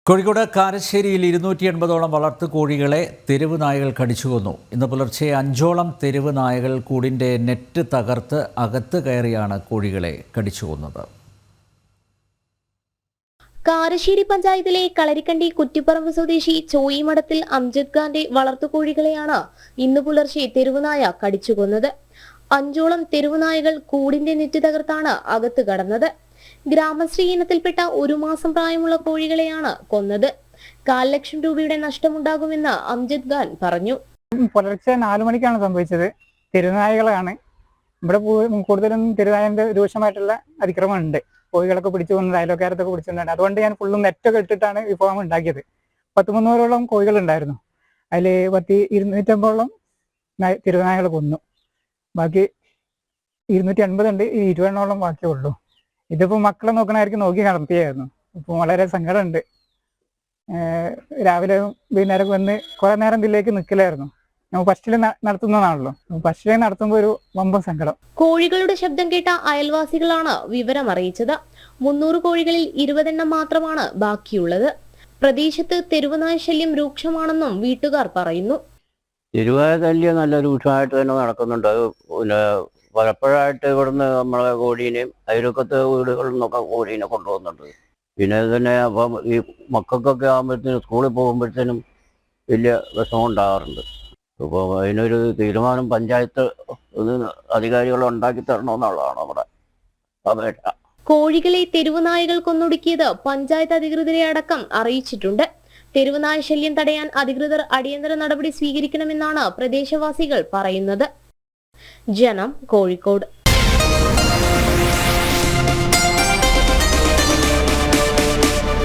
കോഴിക്കോട് കാരശ്ശേരിയിൽ 280ഓളം വളർത്തു കോഴികളെ തെരുവ് നായകൾ കടിച്ചുകൊന്നു. ഇന്ന് പുലർച്ചെ 5ഓളം തെരുവ് നായകൾ കൂടിന്റെ നെറ്റ് തകർത്ത് അകത്ത് കയറിയാണ് കോഴികളെ കടിച്ചുകൊന്നത്. കാരശ്ശേരി പഞ്ചായത്തിലെ കളരിക്കണ്ടി കുറ്റിപ്പറമ്പ് സ്വദേശി ചോയിമഠത്തിൽ അംജദ് ഖാന്റെ വളർത്തുകോഴികളെയാണ് ഇന്ന് പുലർച്ചെ തെരുവുനായ കടിച്ചുകൊന്നത്. 5ഓളം തെരുവുനായകൾ കൂടിന്റെ നെറ്റ് തകർത്താണ് അകത്ത് കടന്നത്. ഗ്രാമശ്രീ ഇനത്തിൽപ്പെട്ട 1 മാസം പ്രായമുള്ള കോഴികളെയാണ് കൊന്നത്. 1,00,000 ലക്ഷം രൂപയുടെ നഷ്ടമുണ്ടാകുമെന്ന് അംജദ് ഖാൻ പറഞ്ഞു. പുലർച്ചെ 4 മണിക്കാണ് സംഭവിച്ചത്. തെരുനായകളാണ് ഇവിടെ കൂടുതലും തെരുനായന്റെ രൂക്ഷമായിട്ടുള്ള അതിക്രമം ഉണ്ട്. കോഴികളൊക്കെ പിടിച്ചു കൊന്നത് അയൽക്കാരത്തൊക്കെ പിടിച്ചിട്ടുണ്ട്. അതുകൊണ്ട് ഞാൻ ഫുള്ളും നെറ്റൊക്കെ ഇട്ടിട്ടാണ് ഈ ഫോം ഉണ്ടാക്കിയത്. 100-300ഓളം കോഴികൾ ഉണ്ടായിരുന്നു. അതിൽ 250ഓളം തെരുനായകൾ കൊന്നു. ബാക്കി 280 ഉണ്ട്. 20 ബാക്കിയേ ഉള്ളൂ. ഇതിപ്പോ മക്കളെ നോക്കണമായിരിക്കും നോക്കി നടത്തിയായിരുന്നു. ഇപ്പൊ വളരെ സങ്കടമുണ്ട്. രാവിലെ വൈകുന്നേരം വന്ന് കുറെ നേരം ഇതിലേക്ക് നിൽക്കലായിരുന്നു. നമ്മൾ ഫസ്റ്റില് നടത്തുന്നതാണല്ലോ. ഫസ്റ്റിലെ നടത്തുമ്പോൾ ഒരു വമ്പൻ സങ്കടം. കോഴികളുടെ ശബ്ദം കേട്ട അയൽവാസികളാണ് വിവരം അറിയിച്ചത്. 300 കോഴികളിൽ 20 എണ്ണം മാത്രമാണ് ബാക്കിയുള്ളത്. പ്രദേശത്ത് തെരുവുനായ ശല്യം രൂക്ഷമാണെന്നും വീട്ടുകാർ പറയുന്നു. തെരുവായ ശല്യം നല്ല രൂക്ഷമായിട്ട് തന്നെ നടക്കുന്നുണ്ട്. അത് പലപ്പോഴായിട്ട് ഇവിടുന്ന് നമ്മളെ കോഴീനെയും അയൽവക്കത്തെ വീടുകളിൽ നിന്നൊക്കെ കോഴീനെ കൊണ്ടുപോകുന്നുണ്ട്. പിന്നെ തന്നെ അപ്പം ഈ മക്കൾക്കൊക്കെ ആകുമ്പോഴത്തേനും സ്കൂളിൽ പോകുമ്പോഴത്തേനും വലിയ വിഷമം ഉണ്ടാകാറുണ്ട്. അപ്പോൾ അതിനൊരു തീരുമാനം പഞ്ചായത്ത് അധികാരികൾ ഉണ്ടാക്കി തരണമെന്നുള്ളതാണ് നമ്മുടെ അപേക്ഷ. കോഴികളെ തെരുവുനായകൾ കൊന്നൊടുക്കിയത് പഞ്ചായത്ത് അധികൃതരെ അടക്കം അറിയിച്ചിട്ടുണ്ട്. തെരുവുനായ ശല്യം തടയാൻ അധികൃതർ അടിയന്തര നടപടി സ്വീകരിക്കണമെന്നാണ് പ്രദേശവാസികൾ പറയുന്നത്. ജനം, കോഴിക്കോട്.